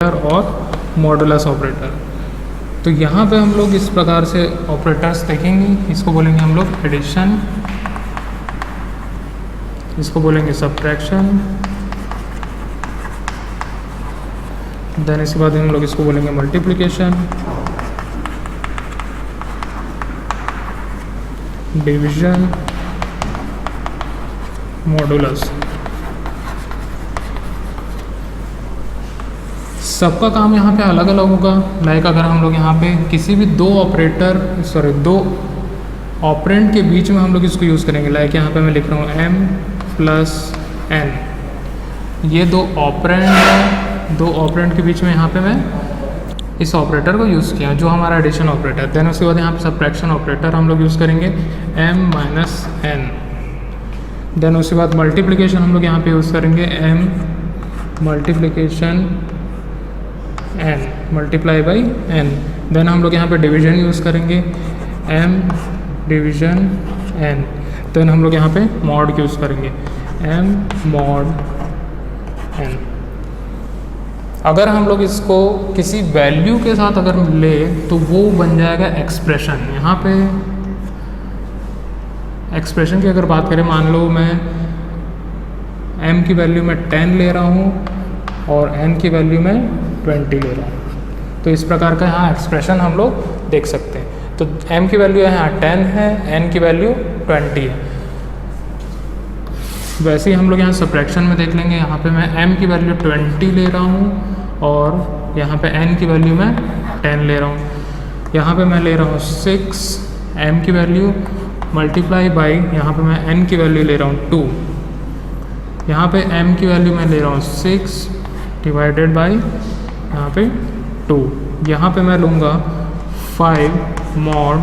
और modulus operator. तो यहाँ पे हम लोग इस प्रकार से ऑपरेटर्स देखेंगे। इसको बोलेंगे हम लोग एडिशन, इसको बोलेंगे सब्ट्रैक्शन, देन इसके बाद हम लोग इसको बोलेंगे मल्टीप्लिकेशन, डिवीजन, मॉडुलस। सबका काम यहाँ पे अलग अलग होगा। लाइक अगर हम लोग यहाँ पे किसी भी दो ऑपरेंड के बीच में हम लोग इसको यूज़ करेंगे। लाइक यहाँ पे मैं लिख रहा हूँ m प्लस n, ये दो ऑपरेंड है, दो ऑपरेंड के बीच में यहाँ पे मैं इस ऑपरेटर को यूज़ किया जो हमारा एडिशन ऑपरेटर। देन उसके बाद यहाँ पे सब्ट्रैक्शन ऑपरेटर हम लोग यूज़ करेंगे m माइनस n। देन उसके बाद मल्टीप्लिकेशन हम लोग यहाँ पे यूज़ करेंगे m multiplication n multiply by n। Then हम लोग यहाँ पे डिवीजन यूज़ करेंगे m डिवीजन n। देन हम लोग यहाँ पे मॉड यूज़ करेंगे m मॉड n। अगर हम लोग इसको किसी वैल्यू के साथ अगर ले तो वो बन जाएगा एक्सप्रेशन। यहाँ पे एक्सप्रेशन की अगर बात करें, मान लो मैं m की वैल्यू में 10 ले रहा हूँ और n की वैल्यू में 20 ले रहा हूँ, तो इस प्रकार का यहाँ एक्सप्रेशन हम लोग देख सकते हैं। तो m की वैल्यू यहाँ 10 है, n की वैल्यू 20 है। वैसे ही हम लोग यहाँ सब्ट्रैक्शन में देख लेंगे। यहाँ पे मैं m की वैल्यू 20 ले रहा हूँ और यहाँ पे n की वैल्यू मैं 10 ले रहा हूँ। यहाँ पे मैं ले रहा हूँ 6 m की वैल्यू मल्टीप्लाई बाई यहाँ पे मैं n की वैल्यू ले रहा हूँ 2। यहाँ पे m की वैल्यू मैं ले रहा हूँ 6 डिवाइडेड बाई यहाँ पे 2। यहाँ पे मैं लूँगा 5 मॉड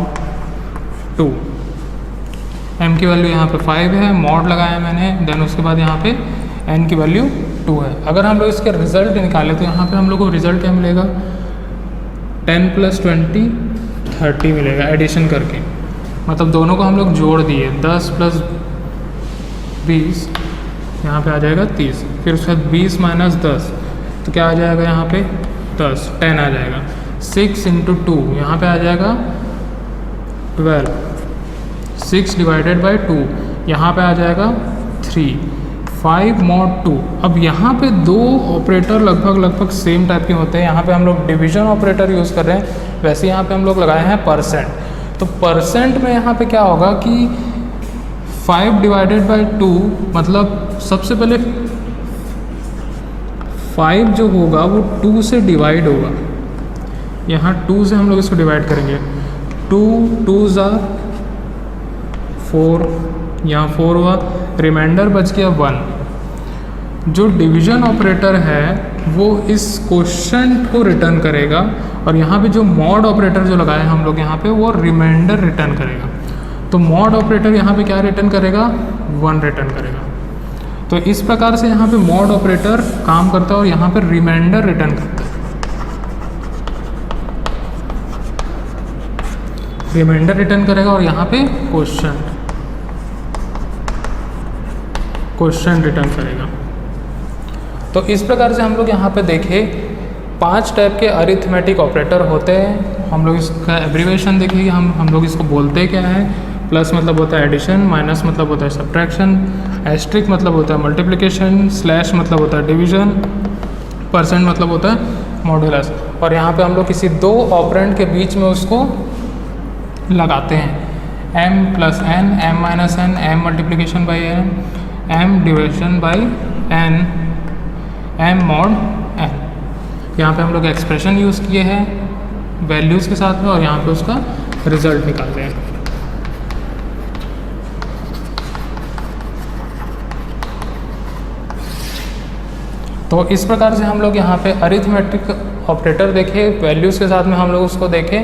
2। m की वैल्यू यहाँ पे 5 है, मॉड लगाया मैंने। देन उसके बाद यहाँ पे n की वैल्यू 2 है। अगर हम लोग इसके रिजल्ट निकाले तो यहाँ पे हम लोग को रिजल्ट क्या मिलेगा, 10 प्लस 20 30 मिलेगा एडिशन करके। मतलब दोनों को हम लोग जोड़ दिए, 10 प्लस 20 यहाँ पे आ जाएगा 30। फिर उसके बाद 20 माइनस 10 तो क्या आ जाएगा यहाँ पे 10 आ जाएगा। 6 इंटू 2 यहाँ पे आ जाएगा 12। 6 डिवाइडेड बाई 2 यहाँ पे आ जाएगा 3। 5 मॉड 2। अब यहाँ पे दो ऑपरेटर लगभग सेम टाइप के होते हैं। यहाँ पे हम लोग डिवीजन ऑपरेटर यूज़ कर रहे हैं, वैसे यहाँ पे हम लोग लगाए हैं परसेंट। तो परसेंट में यहाँ पे क्या होगा कि 5 डिवाइडेड बाई 2 मतलब सबसे पहले 5 जो होगा वो 2 से डिवाइड होगा। यहाँ 2 से हम लोग इसको डिवाइड करेंगे। 2 2s are 4, यहाँ 4 हुआ, रिमाइंडर बच गया 1। जो डिवीजन ऑपरेटर है वो इस क्वोशंट को रिटर्न करेगा और यहाँ पे जो मॉड ऑपरेटर जो लगाया है हम लोग यहाँ पे वो रिमाइंडर रिटर्न करेगा। तो मॉड ऑपरेटर यहाँ पे क्या रिटर्न करेगा, 1 रिटर्न करेगा। तो इस प्रकार से यहाँ पे मॉड ऑपरेटर काम करता है और यहाँ पे रिमाइंडर रिटर्न करता है। रिमाइंडर रिटर्न करेगा और यहाँ पे क्वेश्चन रिटर्न करेगा। तो इस प्रकार से हम लोग यहाँ पे देखें 5 टाइप के अरिथमेटिक ऑपरेटर होते हैं। हम लोग इसका एब्रीवेशन देखेंगे, हम लोग इसको बोलते क्या है। प्लस मतलब होता है एडिशन, माइनस मतलब होता है सब्ट्रैक्शन, एस्ट्रिक मतलब होता है मल्टीप्लिकेशन, स्लैश मतलब होता है डिवीजन, परसेंट मतलब होता है मॉडुलस। और यहाँ पे हम लोग किसी दो ऑपरेंड के बीच में उसको लगाते हैं m plus n, m minus n, m multiplication by n, m division by n, m mod n। यहाँ पे हम लोग एक्सप्रेशन यूज़ किए हैं वैल्यूज़ के साथ में और यहाँ पे उसका रिजल्ट निकालते हैं। तो इस प्रकार से हम लोग यहाँ पे अरिथमेटिक ऑपरेटर देखे, वैल्यूज़ के साथ में हम लोग उसको देखें।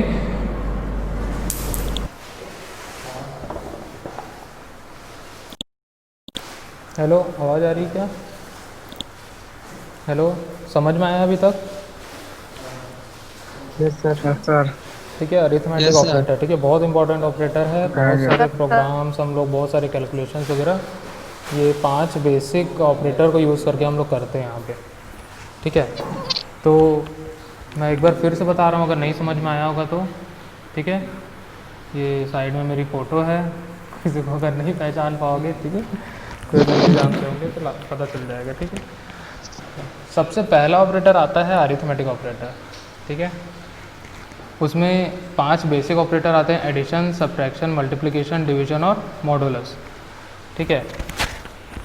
हेलो, आवाज़ आ रही क्या? हेलो, समझ में आया अभी तक? Yes sir. ठीक है, अरिथमेटिक ऑपरेटर, ठीक है, बहुत इंपॉर्टेंट ऑपरेटर है। बहुत सारे प्रोग्राम्स हम लोग, बहुत सारे कैलकुलेशंस वगैरह ये 5 बेसिक ऑपरेटर को यूज़ करके हम लोग करते हैं यहाँ पे। ठीक है, तो मैं एक बार फिर से बता रहा हूँ, अगर नहीं समझ में आया होगा तो, ठीक है। ये साइड में मेरी फ़ोटो है, किसी को अगर नहीं पहचान पाओगे, ठीक है, कोई अगर नहीं जानते होंगे तो पता चल जाएगा, ठीक है। सबसे पहला ऑपरेटर आता है अरिथमेटिक ऑपरेटर, ठीक है। उसमें 5 बेसिक ऑपरेटर आते हैं, एडिशन, सब्ट्रैक्शन, मल्टीप्लिकेशन, डिवीजन और मॉडुलस, ठीक है।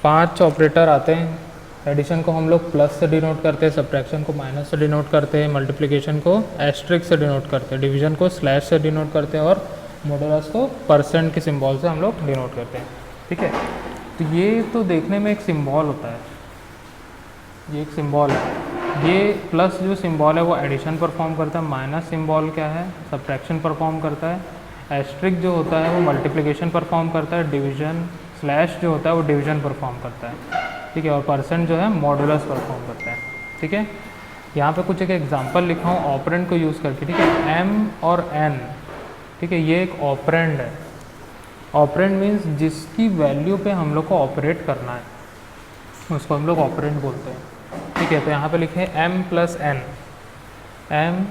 5 ऑपरेटर आते हैं। एडिशन को हम लोग प्लस से डिनोट करते हैं, सब्ट्रैक्शन को माइनस से डिनोट करते हैं, मल्टीप्लिकेशन को एस्ट्रिक से डिनोट करते हैं, डिवीजन को स्लैश से डिनोट करते हैं और मॉडुलस को परसेंट के सिंबल से हम लोग डिनोट करते हैं, ठीक है। तो ये तो देखने में एक सिंबल होता है, ये एक सिंबल है। ये प्लस जो सिंबल है वो एडिशन परफॉर्म करता है, माइनस सिंबल क्या है, सब्ट्रैक्शन परफॉर्म करता है, एस्ट्रिक जो होता है वो मल्टीप्लिकेशन परफॉर्म करता है, डिवीजन स्लैश जो होता है वो डिवीजन परफॉर्म करता है, ठीक है, और परसेंट जो है मॉडुलस परफॉर्म करता है, ठीक है। यहाँ पे कुछ एक एग्जांपल लिखा हूँ ऑपरेंड को यूज़ करके, ठीक है। m और n, ठीक है, ये एक ऑपरेंड है। ऑपरेंड मीन्स जिसकी वैल्यू पे हम लोग को ऑपरेट करना है, उसको हम लोग ऑपरेंड बोलते हैं, ठीक है। तो यहाँ पे लिखे m plus n, m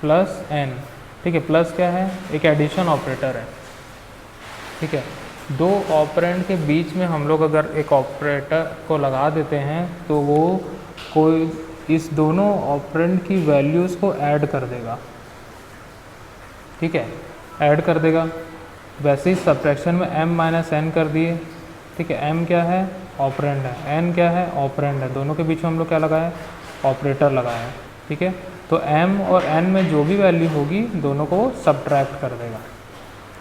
plus n, ठीक है। प्लस क्या है, एक एडिशन ऑपरेटर है, ठीक है। 2 ऑपरेंड के बीच में हम लोग अगर एक ऑपरेटर को लगा देते हैं तो वो कोई इस दोनों ऑपरेंड की वैल्यूज़ को ऐड कर देगा, ठीक है, ऐड कर देगा। वैसे ही सब्ट्रैक्शन में m माइनस n कर दिए, ठीक है। m क्या है, ऑपरेंड है, n क्या है, ऑपरेंड है, दोनों के बीच में हम लोग क्या लगाए, ऑपरेटर लगाए हैं, ठीक है। तो m और n में जो भी वैल्यू होगी दोनों को सब्ट्रैक्ट कर देगा,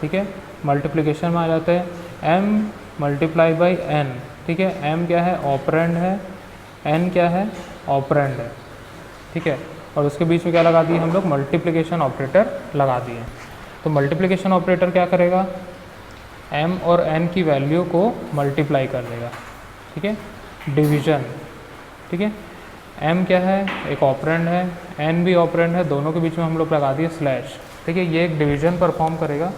ठीक है। मल्टीप्लिकेशन में आ जाते हैं m मल्टीप्लाई बाई n, ठीक है। m क्या है, ऑपरेंड है, n क्या है, ऑपरेंड है, ठीक है। और उसके बीच में क्या लगा दिए हम लोग, मल्टीप्लिकेशन ऑपरेटर लगा दिए। तो मल्टीप्लिकेशन ऑपरेटर क्या करेगा, m और n की वैल्यू को मल्टीप्लाई कर देगा, ठीक है। डिवीजन, ठीक है, m क्या है, एक ऑपरेंड है, n भी ऑपरेंड है, दोनों के बीच में हम लोग लगा दिए स्लैश, ठीक है। ये एक डिवीजन परफॉर्म करेगा,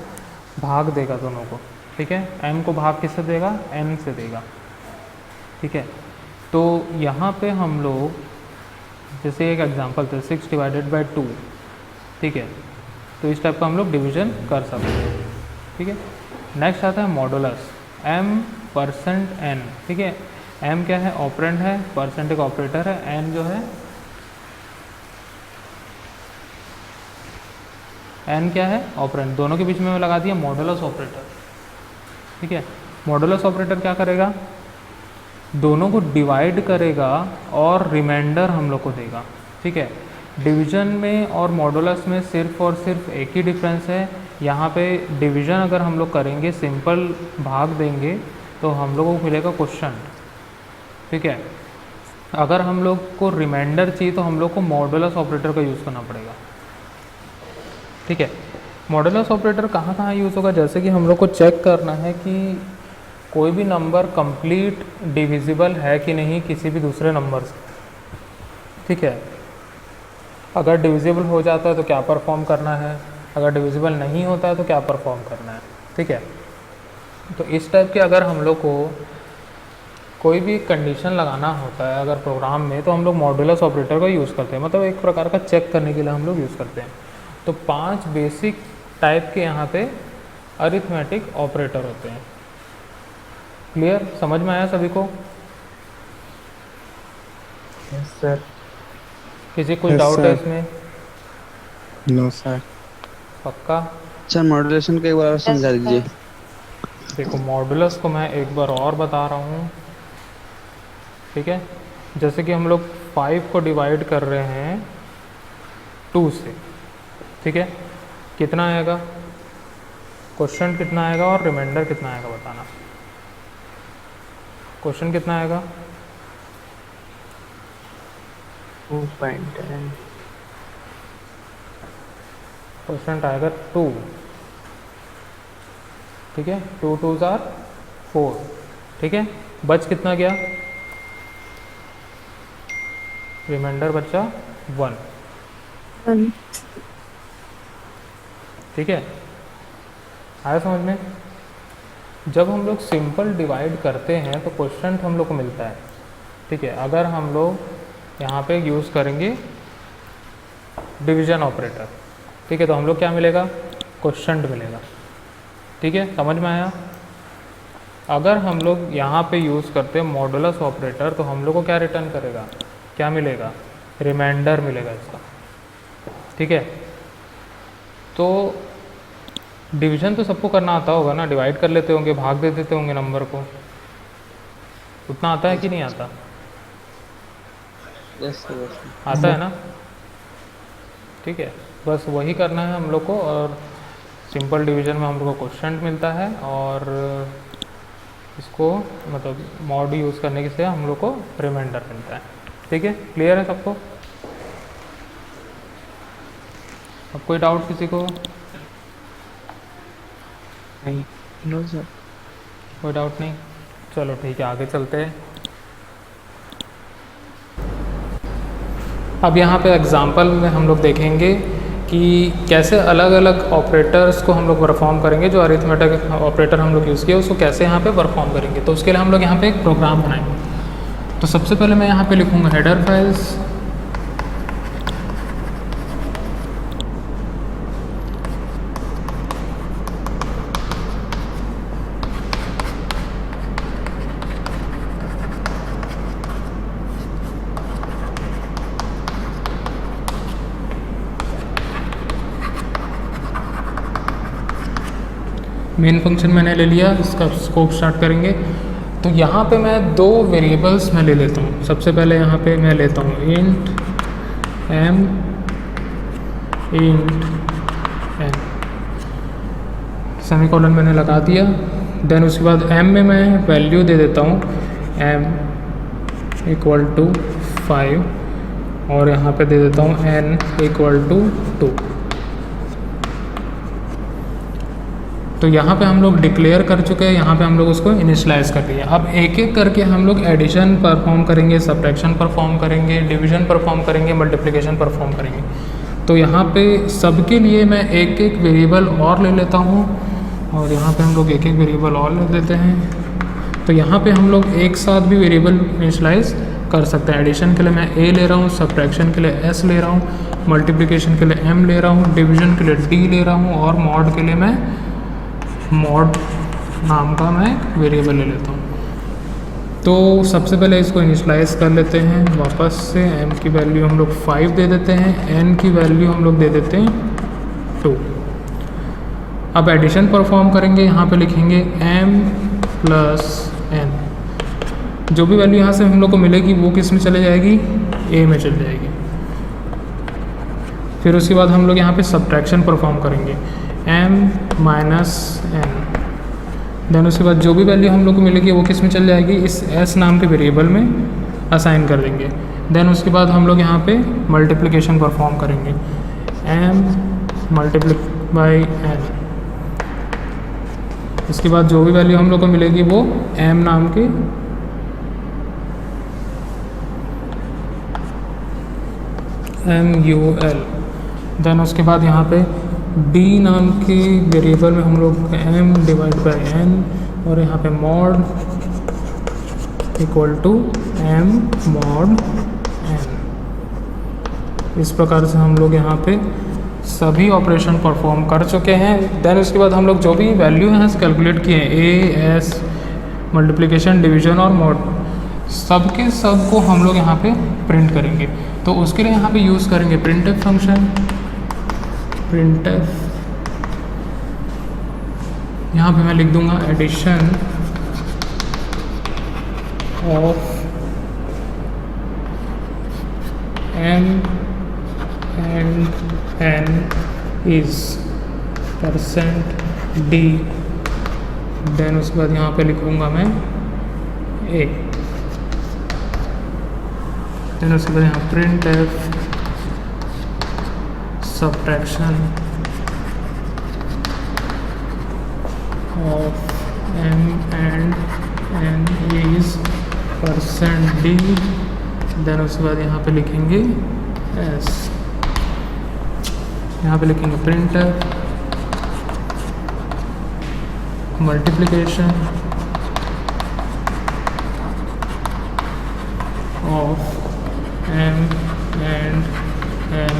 भाग देगा दोनों को, ठीक है। m को भाग किससे देगा, n से देगा, ठीक है। तो यहाँ पे हम लोग जैसे एक एग्जांपल थे 6 डिवाइडेड बाई 2, ठीक है। तो इस टाइप का हम लोग डिवीजन कर सकते हैं, ठीक है। नेक्स्ट आता है मॉडुलस, m परसेंट n, ठीक है। m क्या है, ऑपरेंड है, परसेंट एक ऑपरेटर है, n जो है n क्या है, ऑपरेंड, दोनों के बीच में मैं लगा दिया मॉडुलस ऑपरेटर, ठीक है। मॉडुलस ऑपरेटर क्या करेगा, दोनों को डिवाइड करेगा और रिमाइंडर हम लोग को देगा, ठीक है। डिवीजन में और मॉडुलस में सिर्फ और सिर्फ एक ही डिफरेंस है, यहाँ पे डिवीजन अगर हम लोग करेंगे, सिंपल भाग देंगे तो हम लोगों को मिलेगा क्वेश्चन, ठीक है। अगर हम लोग को रिमाइंडर चाहिए तो हम लोग को मॉडुलस ऑपरेटर का यूज़ करना पड़ेगा, ठीक है। मॉडुलस ऑपरेटर कहाँ कहाँ यूज़ होगा, जैसे कि हम लोग को चेक करना है कि कोई भी नंबर कंप्लीट डिविजिबल है कि नहीं किसी भी दूसरे नंबर से, ठीक है। अगर डिविजिबल हो जाता है तो क्या परफॉर्म करना है, अगर डिविजिबल नहीं होता है तो क्या परफॉर्म करना है, ठीक है। तो इस टाइप के अगर हम लोग को कोई भी कंडीशन लगाना होता है अगर प्रोग्राम में, तो हम लोग मॉडुलस ऑपरेटर का यूज़ करते हैं, मतलब एक प्रकार का चेक करने के लिए हम लोग यूज़ करते हैं। तो 5 बेसिक टाइप के यहाँ पे अरिथमेटिक ऑपरेटर होते हैं। क्लियर, समझ में आया सभी को? Yes sir. किसी कुछ डाउट है इसमें? No sir. पक्का? सर मॉड्यूलेशन को एक बार और समझा दीजिए। देखो मॉडुलस को मैं एक बार और बता रहा हूँ, ठीक है। जैसे कि हम लोग 5 को डिवाइड कर रहे हैं 2 से, ठीक है। कितना आएगा, क्वेश्चन कितना आएगा और रिमाइंडर कितना आएगा बताना। क्वेश्चन कितना आएगा, 2.10। क्वेश्चन आएगा 2, ठीक है। 2 2s are 4, ठीक है। बच कितना गया, रिमाइंडर बचा 1, ठीक है। आया समझ में? जब हम लोग सिंपल डिवाइड करते हैं तो क्वेश्चन हम लोग को मिलता है, ठीक है। अगर हम लोग यहाँ पे यूज़ करेंगे डिवीजन ऑपरेटर। ठीक है, तो हम लोग क्या मिलेगा, क्वोशंट मिलेगा। ठीक है, समझ में आया। अगर हम लोग यहाँ पे यूज़ करते हैं मॉडुलस ऑपरेटर तो हम लोग को क्या रिटर्न करेगा, क्या मिलेगा, रिमाइंडर मिलेगा इसका। ठीक है, तो डिवीजन तो सबको करना आता होगा ना, डिवाइड कर लेते होंगे, भाग दे देते होंगे नंबर को, उतना आता है कि नहीं आता? Yes sir. आता है ना। ठीक है, बस वही करना है हम लोग को। और सिंपल डिवीजन में हम लोग को क्वोशंट मिलता है और इसको मतलब मॉड यूज़ करने से हम लोग को रिमाइंडर मिलता है। ठीक है, क्लियर है सबको? अब कोई डाउट किसी को? नहीं। No sir. कोई डाउट नहीं, चलो ठीक है, आगे चलते हैं। अब यहाँ पे एग्जांपल में हम लोग देखेंगे कि कैसे अलग अलग ऑपरेटर्स को हम लोग परफॉर्म करेंगे। जो अरिथमेटिक ऑपरेटर हम लोग यूज़ किए उसको कैसे यहाँ पे परफॉर्म करेंगे, तो उसके लिए हम लोग यहाँ पे एक प्रोग्राम बनाएंगे। तो सबसे पहले मैं यहाँ पे लिखूँगा हेडर फाइल्स, मेन फंक्शन मैंने ले लिया, इसका स्कोप स्टार्ट करेंगे। तो यहाँ पे मैं दो वेरिएबल्स में ले लेता हूँ। सबसे पहले यहाँ पे मैं लेता हूँ int m, int n, semicolon मैंने लगा दिया। देन उसके बाद m में मैं वैल्यू दे देता हूँ m = 5 और यहाँ पे दे देता हूँ n = 2। तो यहाँ पे हम लोग डिक्लेयर कर चुके हैं, यहाँ पे हम लोग उसको इनिशियलाइज़ कर दिया। अब एक एक करके हम लोग एडिशन परफॉर्म करेंगे, सब्ट्रैक्शन परफॉर्म करेंगे, डिवीजन परफॉर्म करेंगे, मल्टीप्लिकेशन परफॉर्म करेंगे। तो यहाँ पे सबके लिए मैं एक एक वेरिएबल और ले लेता हूँ और यहाँ पे हम लोग एक एक वेरिएबल और ले लेते हैं। तो यहाँ पे हम लोग एक साथ भी वेरिएबल इनिशियलाइज़ कर सकते हैं। एडिशन के लिए मैं a ले रहा हूँ, सब्ट्रैक्शन के लिए s ले रहा हूँ, मल्टीप्लिकेशन के लिए m ले रहा हूँ, डिवीजन के लिए d ले रहा हूँ और मॉड के लिए मैं मॉड नाम का मैं वेरिएबल ले लेता हूँ। तो सबसे पहले इसको इनिशियलाइज़ कर लेते हैं वापस से। m की वैल्यू हम लोग 5 दे देते हैं, n की वैल्यू हम लोग दे देते हैं 2। अब एडिशन परफॉर्म करेंगे, यहाँ पे लिखेंगे m + n। जो भी वैल्यू यहाँ से हम लोग को मिलेगी वो किस में चले जाएगी, a में चल जाएगी। फिर उसके बाद हम लोग यहाँ पे सब्ट्रैक्शन परफॉर्म करेंगे m - n। देन उसके बाद जो भी वैल्यू हम लोग को मिलेगी वो किस में चल जाएगी, इस s नाम के वेरिएबल में असाइन कर देंगे। देन उसके बाद हम लोग यहाँ पे मल्टीप्लिकेशन परफॉर्म करेंगे m × n। इसके बाद जो भी वैल्यू हम लोग को मिलेगी वो m नाम के mul। देन उसके बाद यहाँ पे d नाम के वेरिएबल में हम लोग m/n और यहाँ पे मॉड = m mod n। इस प्रकार से हम लोग यहाँ पे सभी ऑपरेशन परफॉर्म कर चुके हैं। देन उसके बाद हम लोग जो भी वैल्यू यहाँ से कैलकुलेट किए हैं a, s, मल्टीप्लिकेशन, डिवीजन और मॉड, सबके सब को हम लोग यहाँ पे प्रिंट करेंगे। तो उसके लिए यहाँ पे यूज़ करेंगे printf फंक्शन। printf यहाँ पे मैं लिख दूंगा addition of m and n is %d। Then उसके बाद यहाँ पे लिखूँगा मैं a। देन उसके बाद यहाँ printf subtraction of m and n is %d। Then उसके बाद यहाँ पे लिखेंगे s। यहाँ पे लिखेंगे printf multiplication of m and n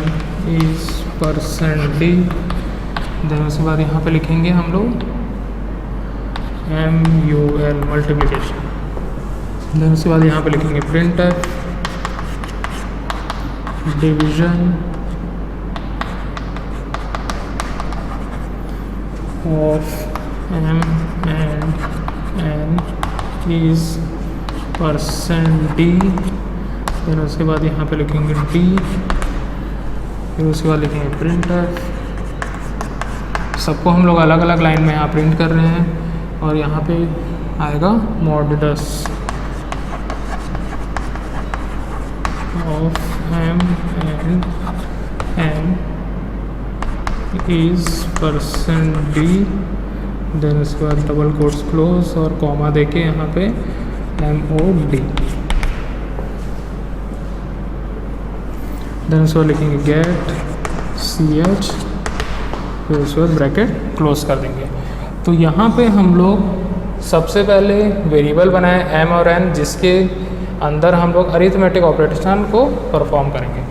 is percent d. Then उसके बाद यहाँ पे लिखेंगे हम लोग MUL मल्टीप्लिकेशन। देन उसके बाद यहाँ पे लिखेंगे print division of M and N is percent D। फिर उसके बाद यहाँ पे लिखेंगे D। फिर उसके बाद लिखेंगे प्रिंट सबको हम लोग अलग अलग लाइन में यहाँ प्रिंट कर रहे हैं। और यहाँ पे आएगा modulus of M and N is percent D। Then उसके बाद डबल कोट्स क्लोज और कॉमा देके यहाँ पे MOD। देन उसके बाद लिखेंगे गेट CH। फिर उसके बाद ब्रैकेट क्लोज कर देंगे। तो यहाँ पे हम लोग सबसे पहले वेरिएबल बनाए M और N, जिसके अंदर हम लोग अरिथमेटिक ऑपरेशन को परफॉर्म करेंगे।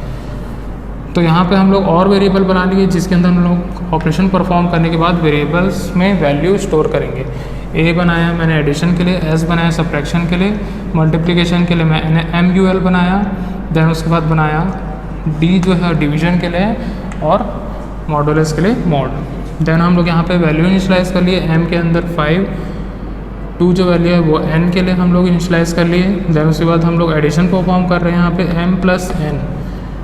तो यहाँ पे हम लोग और वेरिएबल बना लिए जिसके अंदर हम लोग ऑपरेशन परफॉर्म करने के बाद वेरिएबल्स में वैल्यू स्टोर करेंगे। A बनाया मैंने एडिशन के लिए, S बनाया सब्ट्रैक्शन के लिए, मल्टीप्लिकेशन के लिए मैंने MUL बनाया। देन उसके बाद बनाया D जो है डिवीजन के लिए और मॉडुलस के लिए मॉड। देन हम लोग यहाँ पे वैल्यू इनिशलाइज कर लिए M के अंदर 5, 2 जो वैल्यू है वो N के लिए हम लोग इनिशलाइज कर लिए। देन उसके बाद हम लोग एडिशन परफॉर्म कर रहे हैं यहाँ पे M + N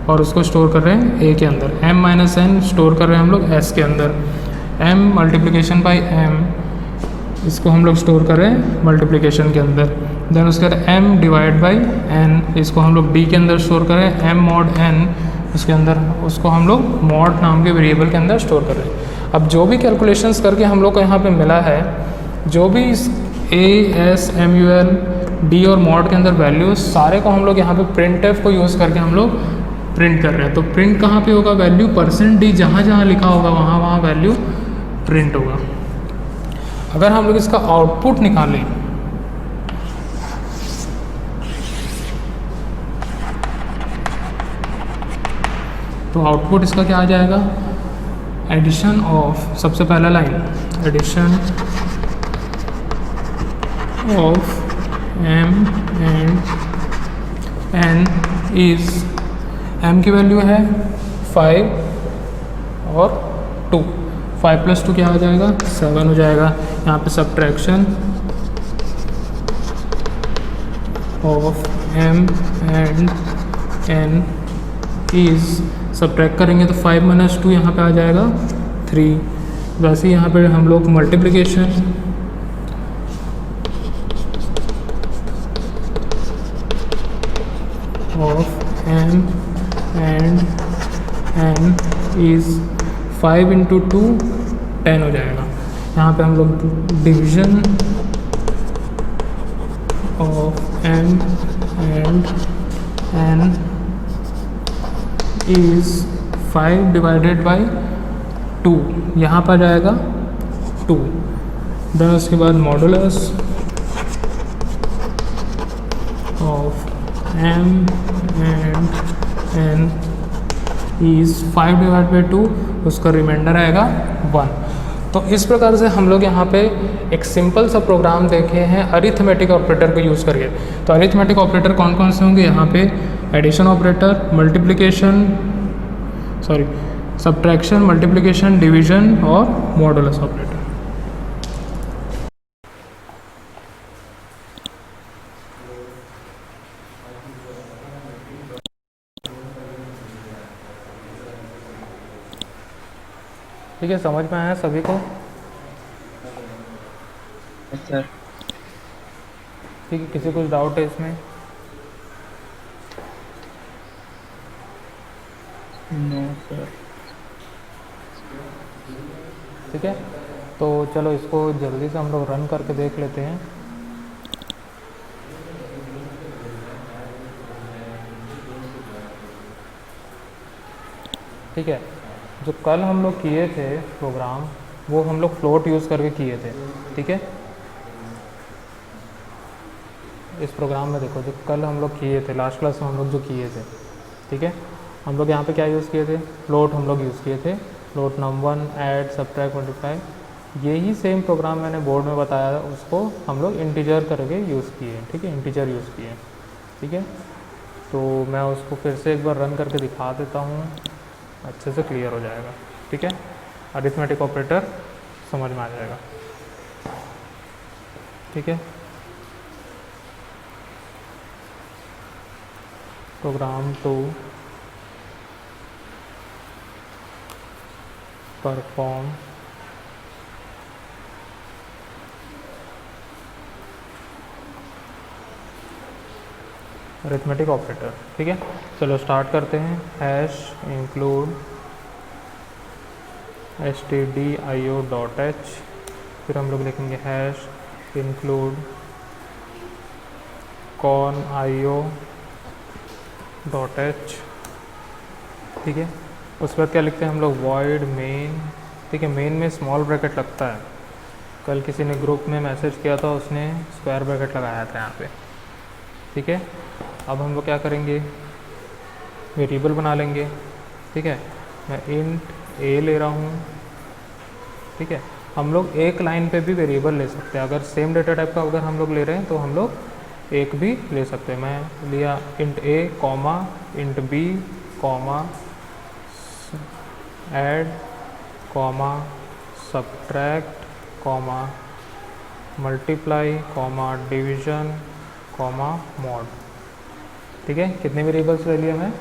और उसको स्टोर कर रहे हैं A के अंदर। M - N स्टोर कर रहे हैं हम लोग S के अंदर। M मल्टीप्लिकेशन बाई M इसको हम लोग स्टोर कर रहे हैं मल्टीप्लिकेशन के अंदर। देन उसके बाद M डिवाइड बाई N इसको हम लोग D के अंदर स्टोर कर रहे हैं। M mod N उसके अंदर उसको हम लोग मॉड नाम के वेरिएबल के अंदर स्टोर कर रहे हैं। अब जो भी कैलकुलेशंस करके हम लोग को यहाँ पे मिला है, जो भी इस A, S, MUL, D और मॉड के अंदर वैल्यूज सारे को हम लोग यहाँ पे printf को यूज़ करके हम लोग प्रिंट कर रहे हैं। तो प्रिंट कहाँ पे होगा? वैल्यू परसेंट D जहाँ जहाँ लिखा होगा वहाँ वहाँ वैल्यू प्रिंट होगा। अगर हम लोग इसका आउटपुट निकालें तो आउटपुट इसका क्या आ जाएगा? एडिशन ऑफ, सबसे पहला line addition of M and N is, M की वैल्यू है 5 और 2, 5 + 2 क्या हो जाएगा? 7 हो जाएगा। यहाँ पे subtraction of M and N is, subtract करेंगे तो 5 - 2 यहाँ पे आ जाएगा 3। वैसे ही यहाँ पे हम लोग multiplication of M and N is 5 × 2 10 हो जाएगा। यहाँ पे हम लोग division of M and N is 5 divided by 2 यहाँ पर जाएगा 2। देन उसके बाद modulus of M and N is 5 divide by 2, उसका रिमाइंडर आएगा 1। तो इस प्रकार से हम लोग यहाँ पे एक सिंपल सा प्रोग्राम देखे हैं अरिथमेटिक ऑपरेटर को यूज़ करके। तो अरिथमेटिक ऑपरेटर कौन कौन से होंगे? यहाँ पे addition operator, multiplication, sorry subtraction, multiplication, division और मॉडुलस ऑपरेटर। ठीक है, समझ में आया सभी को? सर ठीक है, किसी कुछ डाउट है इसमें? No sir. ठीक है, तो चलो इसको जल्दी से हम लोग रन करके देख लेते हैं। ठीक है, जो कल हम लोग किए थे प्रोग्राम वो हम लोग फ्लोट यूज़ करके किए थे। ठीक है, इस प्रोग्राम में देखो, जो कल हम लोग किए थे, लास्ट क्लास में हम लोग जो किए थे, ठीक है, हम लोग यहाँ पे क्या यूज़ किए थे, फ्लोट हम लोग यूज़ किए थे, फ्लोट नम1, ऐड, सब्ट्रैक्ट, मल्टीप्लाई। यही सेम प्रोग्राम मैंने बोर्ड में बताया, उसको हम लोग इंटीजर करके यूज़ किए, ठीक है, इंटीजर यूज़ किए, ठीक है। तो मैं उसको फिर से एक बार रन करके दिखा देता हूँ, अच्छे से क्लियर हो जाएगा, ठीक है। अरिथमेटिक ऑपरेटर समझ में आ जाएगा, ठीक है। Program to perform arithmetic operator, ठीक है। चलो स्टार्ट करते हैं। हैश इंक्लूड stdio.h, फिर हम लोग लिखेंगे हैश इंक्लूड conio.h, ठीक है। उसके बाद क्या लिखते हैं हम लोग, void main, ठीक है। मेन में स्मॉल ब्रैकेट लगता है, कल किसी ने ग्रुप में मैसेज किया था, उसने स्क्वायर ब्रैकेट लगाया था यहाँ पे, ठीक है। अब हम लोग क्या करेंगे, वेरिएबल बना लेंगे, ठीक है। मैं इंट a ले रहा हूँ, ठीक है। हम लोग एक लाइन पे भी वेरिएबल ले सकते हैं, अगर सेम डेटा टाइप का अगर हम लोग ले रहे हैं तो हम लोग एक भी ले सकते हैं। मैं लिया int a comma int b comma add comma subtract comma multiply comma division comma mod, ठीक है। कितने वेरिएबल्स ले लिए मैं,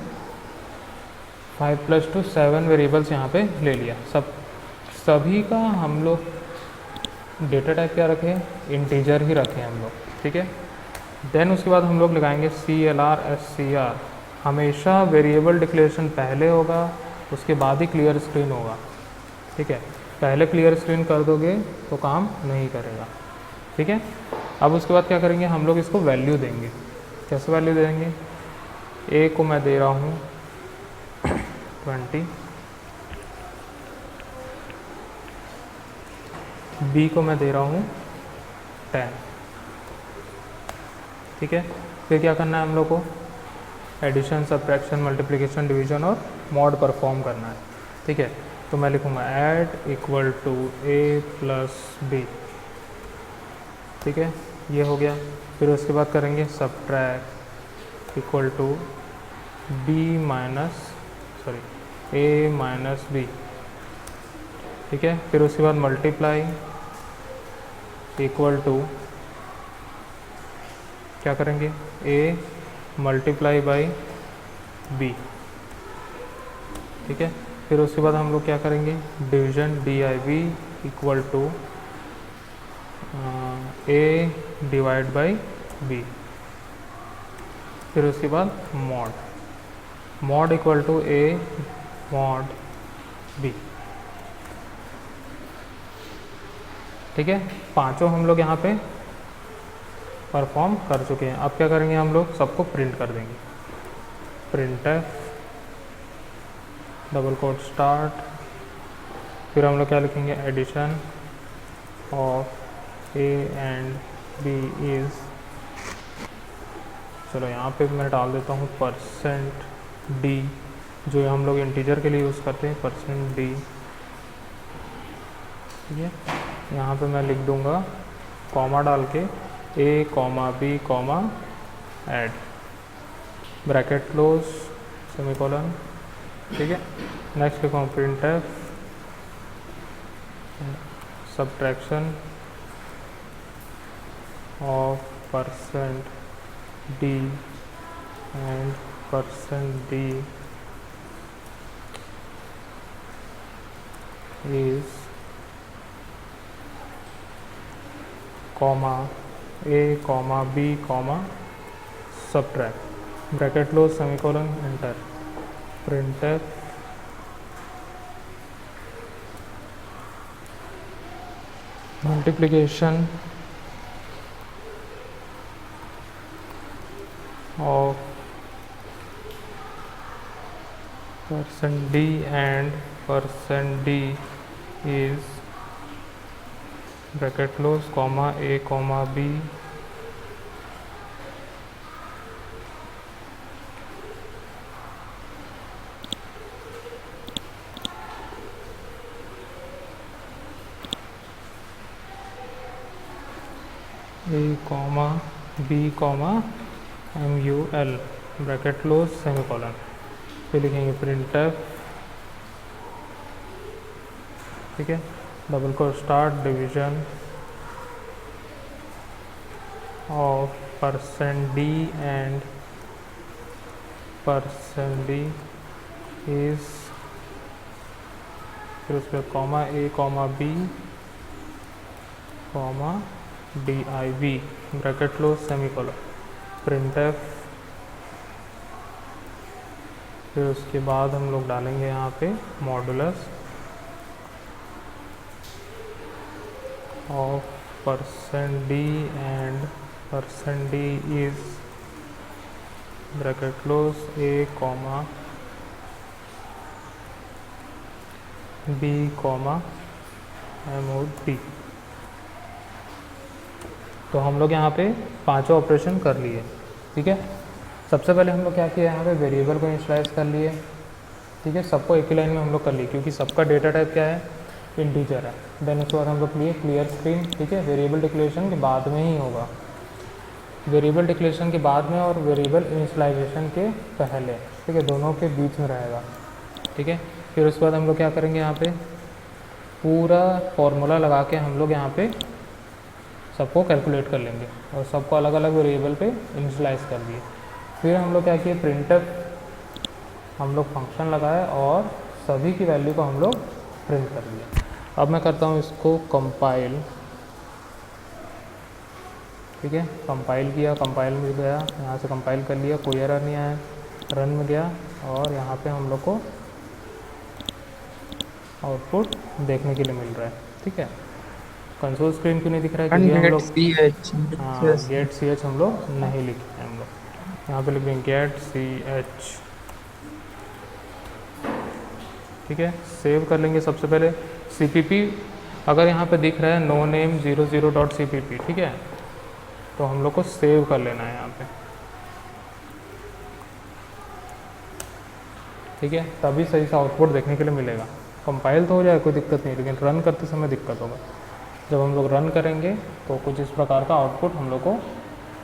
5 + 2 7 वेरिएबल्स यहाँ पे ले लिया। सभी का हम लोग डेटा टाइप क्या रखें, इंटीजर ही रखें हम लोग, ठीक है। देन उसके बाद हम लोग लगाएंगे CLR SCR, हमेशा वेरिएबल डिक्लेरेशन पहले होगा, उसके बाद ही क्लियर स्क्रीन होगा, ठीक है। पहले क्लियर स्क्रीन कर दोगे तो काम नहीं करेगा, ठीक है। अब उसके बाद क्या करेंगे, हम लोग इसको वैल्यू देंगे। कैसे वैल्यू देंगे, a को मैं दे रहा हूँ 20, b को मैं दे रहा हूँ 10, ठीक है। फिर क्या करना है हम लोग को, एडिशन, सब्ट्रैक्शन, मल्टीप्लिकेशन, डिवीज़न और मॉड परफॉर्म करना है, ठीक है। तो मैं लिखूँगा add equal to a + b, ठीक है, ये हो गया। फिर उसके बाद करेंगे subtract equal to a - b, ठीक है। फिर उसके बाद मल्टीप्लाई इक्वल टू क्या करेंगे, a मल्टीप्लाई बाई b, ठीक है। फिर उसके बाद हम लोग क्या करेंगे, division div equal to a divide by b, फिर उसके बाद mod equal to a mod b, ठीक है। पांचों हम लोग यहाँ पे परफॉर्म कर चुके हैं। अब क्या करेंगे, हम लोग सबको प्रिंट कर देंगे, printf डबल कोट स्टार्ट, फिर हम लोग क्या लिखेंगे, addition of a and b is, चलो यहाँ पे मैं डाल देता हूँ %d, जो हम लोग इंटीजर के लिए यूज़ करते हैं, %d, ठीक है। यहाँ पे मैं लिख दूँगा कॉमा डाल के a, b, add, bracket close, semicolon, ठीक है। नेक्स्ट लिखूँ printf subtraction of %d and %d is comma a, b, subtract, bracket close, semicolon, enter, printf multiplication of %d and %d is bracket close, comma a, b, a comma b comma m u l bracket close semicolon, फिर लिखेंगे print f, ठीक है, double quote start division of % d and %d is, फिर उस पर comma A comma b comma d i b bracket close semicolon, print f, फिर उसके बाद हम लोग डालेंगे यहाँ पे modulus of %d and %d is bracket close a comma b comma m o d. तो हम लोग यहाँ पे पांचों ऑपरेशन कर लिए, ठीक है। सबसे पहले हम लोग क्या किया, यहाँ पे वेरिएबल को इनिशियलाइज कर लिए, ठीक है, सबको एक ही लाइन में हम लोग कर लिए क्योंकि सबका डेटा टाइप क्या है, इंटीजर है। देन उसके बाद हम लोग लिए क्लियर स्क्रीन, ठीक है, वेरिएबल डिक्लेरेशन के बाद में ही होगा, वेरिएबल डिक्लेरेशन के बाद में और वेरिएबल इनिशियलाइजेशन के पहले, ठीक है, दोनों के बीच में रहेगा, ठीक है। फिर उसके बाद हम लोग क्या करेंगे, यहाँ पे पूरा फॉर्मूला लगा के हम लोग यहाँ पे सबको कैलकुलेट कर लेंगे और सबको अलग अलग वेरिएबल पे इनिशियलाइज कर दिए। फिर हम लोग क्या किए, प्रिंटफ हम लोग फंक्शन लगाए और सभी की वैल्यू को हम लोग प्रिंट कर दिया। अब मैं करता हूँ इसको कंपाइल, ठीक है, कंपाइल किया, कंपाइल में गया, यहाँ से कंपाइल कर लिया, कोई एरर नहीं आया, रन में गया और यहाँ पे हम लोग को आउटपुट देखने के लिए मिल रहा है, ठीक है। कंसोल स्क्रीन क्यों नहीं दिख रहा है, क्योंकि हम लोग हाँ गेट सी एच हम लोग नहीं लिखे हैं, हम लोग यहाँ पे लिख देंगे गेट सी एच, ठीक है। सेव कर लेंगे सबसे पहले CPP, अगर यहाँ पे दिख रहा है नो नेम 00.cpp, ठीक है, तो हम लोग को सेव कर लेना है यहाँ पे, ठीक है, तभी सही से आउटपुट देखने के लिए मिलेगा। कंपाइल तो हो जाए, कोई दिक्कत नहीं, लेकिन रन करते समय दिक्कत होगा। जब हम लोग रन करेंगे तो कुछ इस प्रकार का आउटपुट हम लोग को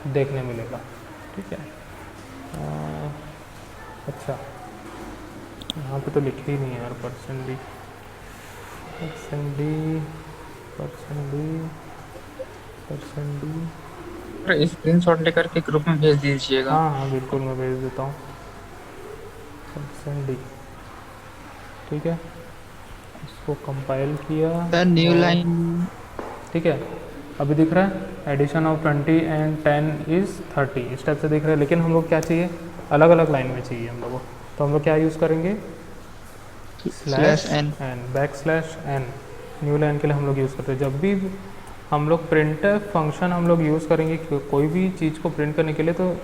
देखने मिलेगा, ठीक है। अच्छा, यहाँ पे तो लिखे ही नहीं है यार, %d स्क्रीनशॉट लेकर के ग्रुप में भेज दीजिएगा। हाँ हाँ बिल्कुल, मैं भेज देता हूँ %d, ठीक है। इसको कंपाइल किया सर न्यू लाइन, ठीक है, अभी दिख रहा है एडिशन ऑफ 20 एंड 10 इज़ 30, इस टाइप से दिख रहा है। लेकिन हम लोग क्या चाहिए, अलग अलग लाइन में चाहिए हम लोग को, तो हम लोग क्या यूज़ करेंगे, /n \n, न्यू लाइन के लिए हम लोग यूज़ करते हैं। जब भी हम लोग प्रिंट फंक्शन हम लोग यूज़ करेंगे कोई भी चीज़ को प्रिंट करने के लिए, तो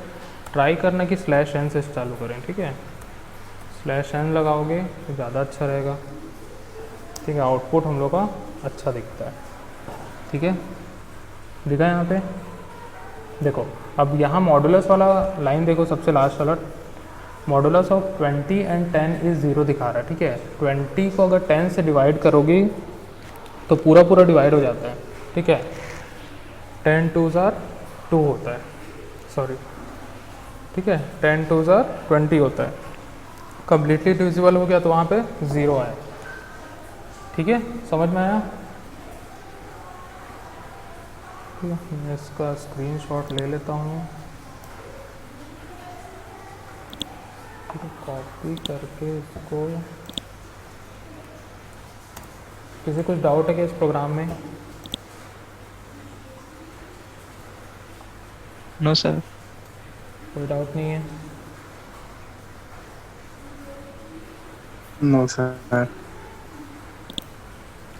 ट्राई करना कि /n से चालू करें, ठीक है। /n लगाओगे तो ज़्यादा अच्छा रहेगा, ठीक है, आउटपुट हम लोग का अच्छा दिखता है, ठीक है। दिखा यहाँ पे, देखो अब यहाँ मॉडुलस वाला लाइन देखो, सबसे लास्ट वाला, मॉडुलस ऑफ 20 एंड 10 इज़ 0 दिखा रहा है, ठीक है। 20 को अगर 10 से डिवाइड करोगे तो पूरा पूरा डिवाइड हो जाता है, ठीक है, 10 2s are 2 होता है, सॉरी, ठीक है, 10 2s are 20 होता है, कम्प्लीटली डिविजिबल हो गया तो वहाँ पे 0 आया, ठीक है, समझ में आया। ठीक है, मैं इसका स्क्रीनशॉट ले लेता हूँ, ठीक है, कॉपी करके इसको। किसी कुछ डाउट है क्या इस प्रोग्राम में? नो सर, कोई डाउट नहीं है? नो सर,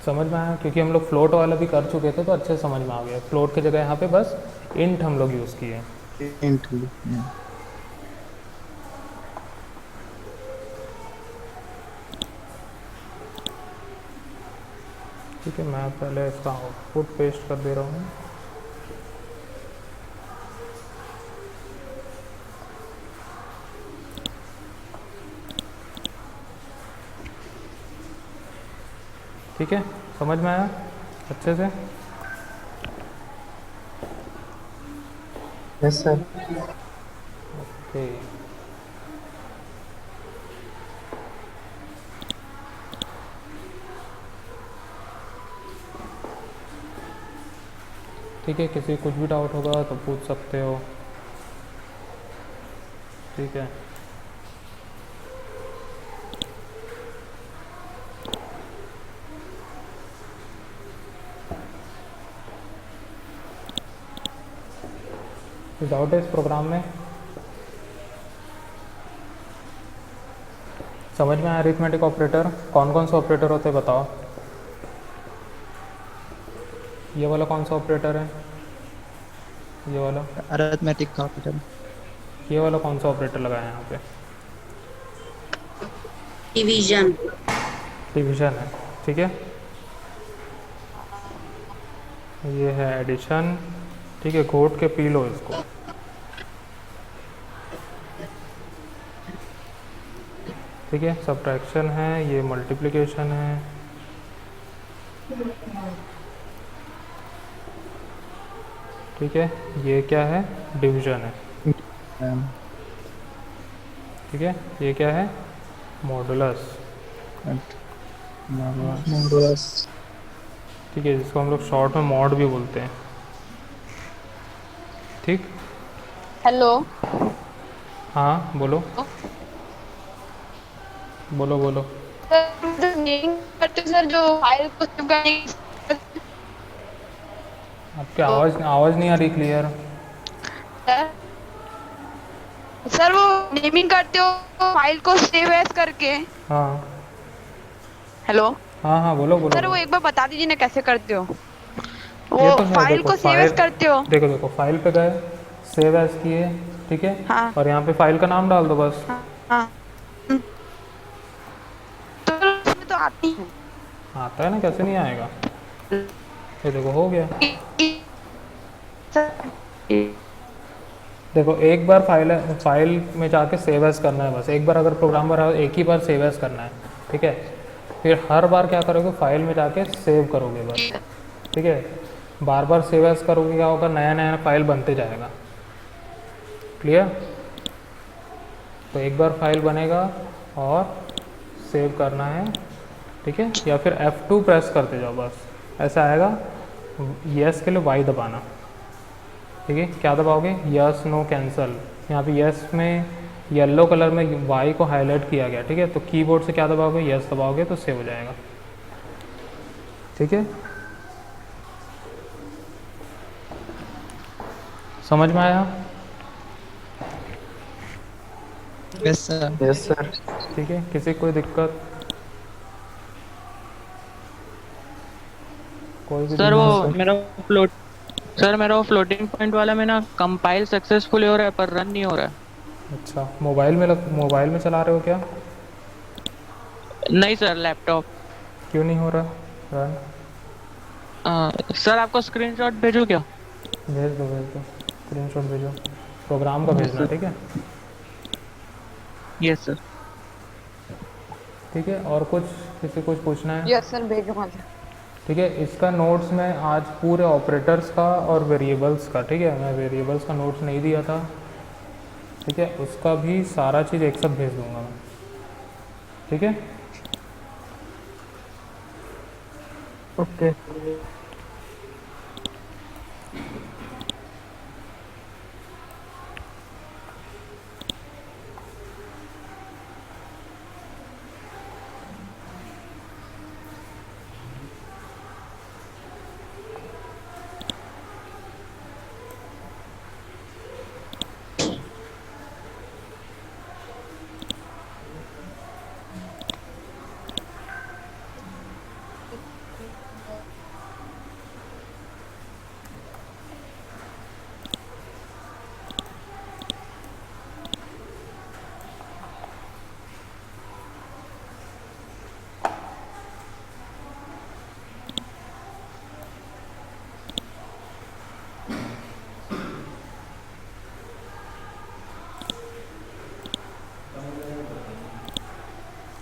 समझ में आया, क्योंकि हम लोग फ्लोट वाला भी कर चुके थे तो अच्छे से समझ में आ गया। फ्लोट की जगह यहाँ पे बस इंट हम लोग यूज़ किए। इंट, ठीक है, मैं पहले इसका आउटपुट पेस्ट कर दे रहा हूँ। ठीक है, समझ में आया अच्छे से? Yes sir. ओके। ठीक है, किसी कुछ भी डाउट होगा तो पूछ सकते हो। ठीक है। कोई डाउट है इस प्रोग्राम में? समझ में आया अरिथमेटिक ऑपरेटर? कौन कौन से ऑपरेटर होते हैं बताओ। ये वाला कौन सा ऑपरेटर है? ये वाला। अरिथमेटिक का ऑपरेटर। ये वाला कौन सा ऑपरेटर लगाया है यहाँ पे? डिवीजन। डिवीजन है। ठीक है। ये है एडिशन। ठीक है, घोट के पी लो इसको। ठीक है, सब्ट्रैक्शन है, ये मल्टीप्लिकेशन है। ठीक है, ये क्या है? डिवीजन है। ठीक है, ये क्या है? मॉडुलस। मॉडुलस। ठीक है, जिसको हम लोग शॉर्ट में मॉड भी बोलते हैं। ठीक। हेलो। हाँ बोलो। बोलो बोलो। सर नेमिंग करते सर जो फाइल को सेव करने आपकी आवाज़ आवाज़ नहीं आ रही क्लियर। सर सर वो नेमिंग करते हो फाइल को सेव एज करके। हाँ हेलो। हाँ हाँ, बोलो बोलो सर वो बोलो। एक बार बता दीजिए ना कैसे करते हो ये वो तो है, फाइल देखो को सेव एज फाइल। करते हो। देखो देखो, फाइल पे गए, सेव एज किए। ठीक है। हाँ और यहाँ पे फाइल का नाम डाल दो बस। हाँ हाँ। तो उसमें तो आती है। आता है ना, कैसे नहीं आएगा? ये देखो हो गया। सर देखो एक बार फाइल में जाके सेव एज करना है बस। एक बार अगर प्रोग्राम बना एक ही बार सेव एज करना है। ठीक है। फिर हर बार क्या करोगे, फाइल में जाके सेव करोगे बस। ठीक है। बार बार सेव एज करोगे, क्या होगा, नया नया फाइल बनते जाएगा। क्लियर? तो एक बार फाइल बनेगा और सेव करना है। ठीक है, या फिर F2 प्रेस करते जाओ बस, ऐसा आएगा। यस के लिए वाई दबाना। ठीक है, क्या दबाओगे? Yes no cancel. यहाँ पे यस में येलो कलर में वाई को हाईलाइट किया गया। ठीक है, तो कीबोर्ड से क्या दबाओगे? यस दबाओगे तो सेव हो जाएगा। ठीक है, समझ में आया? Yes sir. Yes sir. ठीक है, किसी को कोई दिक्कत? कोई भी सर वो दिक्कत? मेरा वो फ्लोटिंग पॉइंट वाला में ना कंपाइल सक्सेसफुल हो रहा है पर रन नहीं हो रहा है। अच्छा, मोबाइल में चला रहे हो क्या? नहीं सर, लैपटॉप। क्यों नहीं हो रहा रन? सर आपको स्क्रीनशॉट भेजूं क्या? भेज दो भेज दो, स्क्रीनशॉट भेजो। प्रोग्राम का भेजना। ठीक है। Yes sir. ठीक है, और कुछ किसी कुछ पूछना है? यस सर भेजूंगा। ठीक है, इसका नोट्स मैं आज पूरे ऑपरेटर्स का और वेरिएबल्स का, ठीक है, मैं वेरिएबल्स का नोट्स नहीं दिया था। ठीक है, उसका भी सारा चीज़ एक साथ भेज दूंगा मैं। ठीक है। ओके।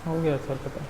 हो गया सर, पता।